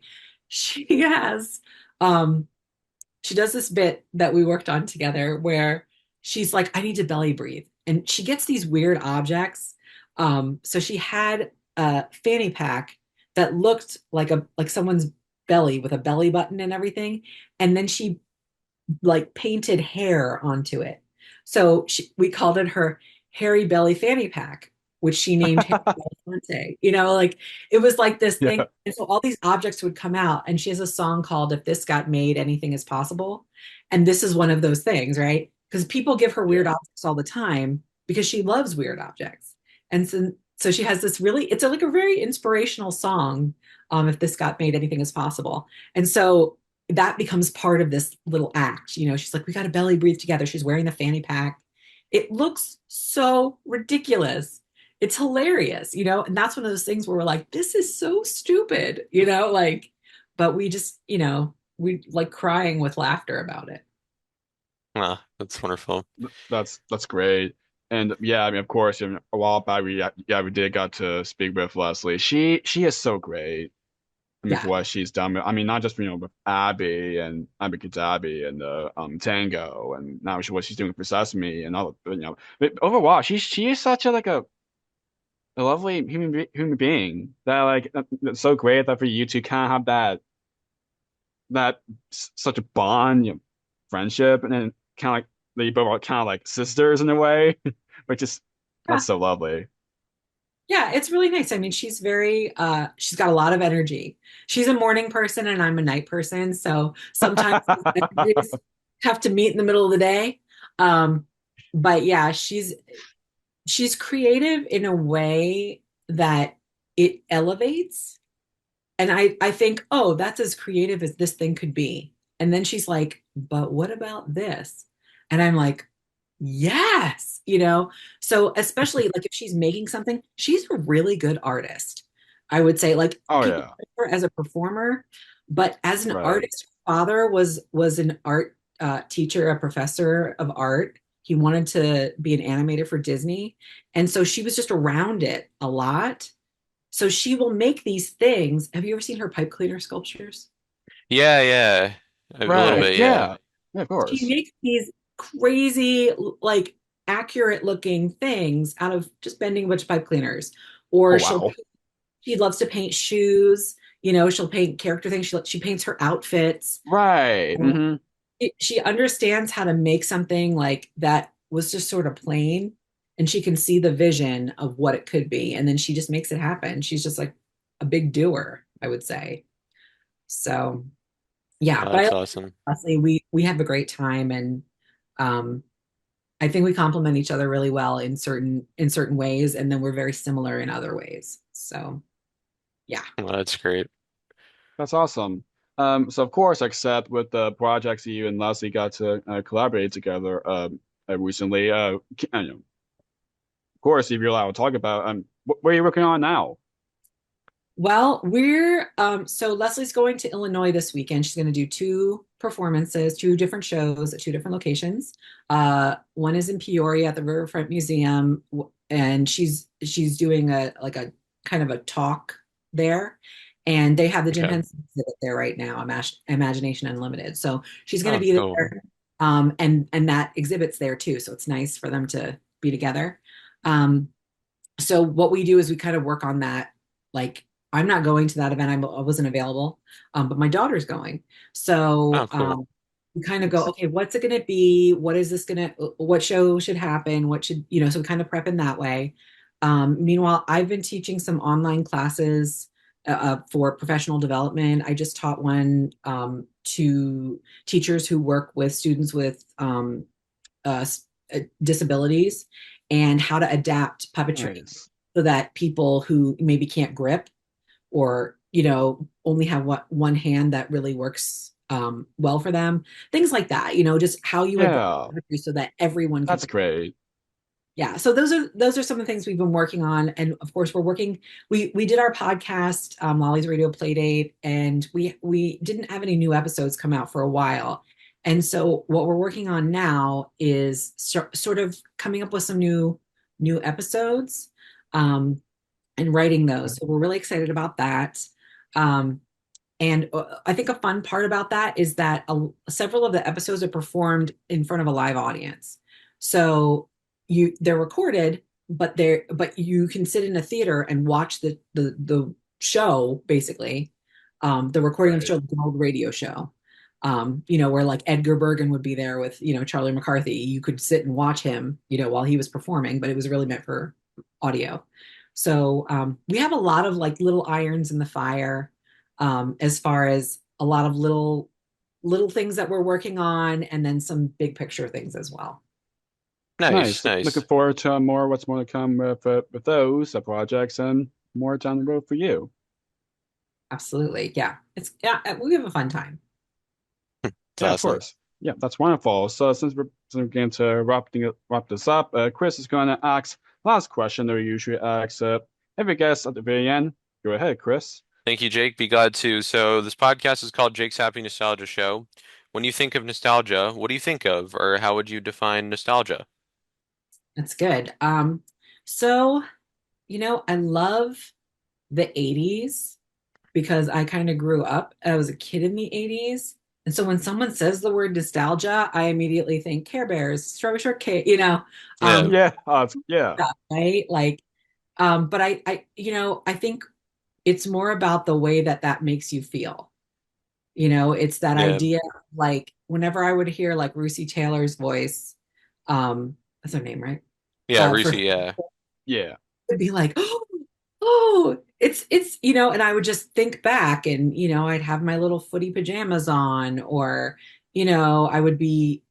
She has, she does this bit that we worked on together where she's like, I need to belly breathe. And she gets these weird objects. So she had a fanny pack that looked like someone's belly with a belly button and everything. And then she like painted hair onto it. So we called it her hairy belly fanny pack, which she named Hairy Belafonte. Like it was like this thing. Yeah. And so all these objects would come out. And she has a song called If This Got Made, Anything Is Possible. And this is one of those things, right? Because people give her weird Yeah. objects all the time because she loves weird objects. And so she has this really, it's like a very inspirational song, If This Got Made, Anything Is Possible. And so that becomes part of this little act. She's like, we got to belly breathe together. She's wearing the fanny pack. It looks so ridiculous. It's hilarious, and that's one of those things where we're like, this is so stupid, like, but we just, we like crying with laughter about it. Ah, that's wonderful. That's great. And yeah, I mean, of course, a while back we did got to speak with Leslie. She is so great. I mean, Yeah. for what she's done. I mean, not just with Abby and Abby Kids Abby and the Tango, and now what she's doing for Sesame and all. But overall, she is such a lovely human being that that's so great that for you to kind of have such a bond, friendship, and then kind of like that you both are kind of like sisters in a way, which is Yeah. that's so lovely. Yeah, it's really nice. I mean, she's got a lot of energy. She's a morning person and I'm a night person. So sometimes those energies have to meet in the middle of the day. Um, but yeah, she's creative in a way that it elevates. And I think, oh, that's as creative as this thing could be. And then she's like, but what about this? And I'm like, yes, So especially like if she's making something, she's a really good artist. I would say like Oh people yeah, know her as a performer, but as an right. artist, her father was an art teacher, a professor of art. He wanted to be an animator for Disney. And so she was just around it a lot. So she will make these things. Have you ever seen her pipe cleaner sculptures? Yeah, yeah. A little Right. bit, yeah. Yeah. Yeah, of She course. makes these crazy, like accurate looking things out of just bending a bunch of pipe cleaners. Oh Or wow. she loves to paint shoes. She'll paint character things. She paints her outfits. Right. Um, Hmm. she understands how to make something like that was just sort of plain, and she can see the vision of what it could be, and then she just makes it happen. She's just like a big doer, I would say. So yeah, Oh, but that's awesome. honestly, we have a great time, and um, I think we complement each other really well in certain ways, and then we're very similar in other ways. So yeah. Well, that's great. That's awesome. So of course, except with the projects you and Leslie got to collaborate together recently, of course, if you're allowed to talk about, what are you working on now? Well, we're so Leslie's going to Illinois this weekend. She's going to do two performances, two different shows at two different locations. One is in Peoria at the Riverfront Museum, and she's doing a kind of a talk there. And they have the Jim Okay. Henson exhibit there right now, Imagination Unlimited. So she's going to Oh, be cool. there, and that exhibit's there too. So it's nice for them to be together. Um, so what we do is we kind of work on that. Like I'm not going to that event. I wasn't available, but my daughter's going. Oh, So cool. we kind of go, okay, what's it going to be? What show should happen? So we kind of prep in that way. Meanwhile, I've been teaching some online classes for professional development. I just taught one to teachers who work with students with uh, disabilities and how to adapt puppetry Nice. so that people who maybe can't grip or only have one hand that really works well for them, things like that, just how you adapt Yeah, puppetry so that everyone can that's great. yeah. So those are some of the things we've been working on, and of course we're working. We did our podcast, Lolly's Radio Playdate, and we didn't have any new episodes come out for a while, and so what we're working on now is sort of coming up with some new episodes, and writing those. So we're really excited about that. Um, and I think a fun part about that is that several of the episodes are performed in front of a live audience. So they're recorded, but you can sit in a theater and watch the show, basically, the recording of the show, the old radio show, where like Edgar Bergen would be there with, Charlie McCarthy. You could sit and watch him, while he was performing, but it was really meant for audio. So we have a lot of like little irons in the fire, as far as a lot of little things that we're working on, and then some big picture things as well. Nice. Looking forward to what's more to come with those projects and more down the road for you. Absolutely. Yeah. We have a fun time. Yeah, of course. Yeah, that's wonderful. So since we're going to wrap this up, Chris is going to ask last question that we usually ask every guest at the very end. Go ahead, Chris. Thank you, Jake. Be glad to. So this podcast is called Jake's Happy Nostalgia Show. When you think of nostalgia, what do you think of, or how would you define nostalgia? That's good. So, I love the 80s because I kind of grew up. I was a kid in the 80s. And so when someone says the word nostalgia, I immediately think Care Bears, Strawberry Shortcake, Yeah. Right? Like, but I think it's more about the way that makes you feel. It's that idea, like whenever I would hear like Russi Taylor's voice, that's her name, right? Yeah, Russi, yeah. Yeah. It'd be like, oh, it's and I would just think back, and I'd have my little footy pajamas on, or I would be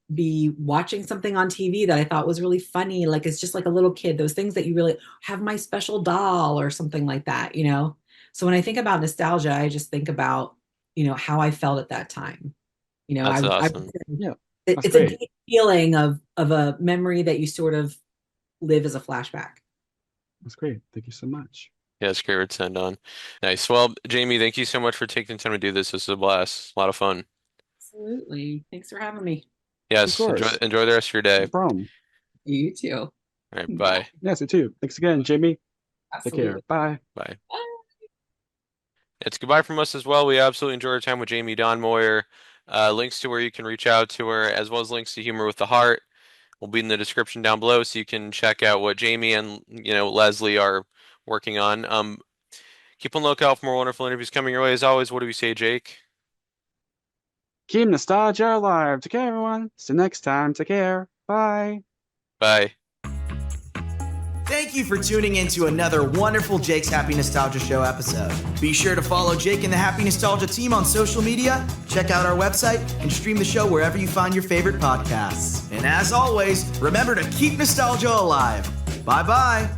watching something on TV that I thought was really funny, like it's just like a little kid, those things that you really have, my special doll or something like that. So when I think about nostalgia, I just think about how I felt at that time. That's awesome. It's a deep feeling of a memory that you sort of live as a flashback. That's great. Thank you so much. Yeah, it's great word to end on. Nice. Well, Jamie, thank you so much for taking the time to do this. This was a blast. A lot of fun. Absolutely. Thanks for having me. Yes. Enjoy the rest of your day. No problem. You too. All right. Bye. Yes, you too. Thanks again, Jamie. Absolutely. Take care. Bye. Bye. It's goodbye from us as well. We absolutely enjoyed our time with Jamie Donmoyer. Links to where you can reach out to her, as well as links to Humor with the Heart, will be in the description down below, so you can check out what Jamie and Leslie are working on. Keep on the lookout for more wonderful interviews coming your way. As always, what do we say, Jake? Keep nostalgia alive. Take care, everyone. See you next time. Take care. Bye. Bye. Thank you for tuning in to another wonderful Jake's Happy Nostalgia Show episode. Be sure to follow Jake and the Happy Nostalgia team on social media, check out our website, and stream the show wherever you find your favorite podcasts. And as always, remember to keep nostalgia alive. Bye-bye.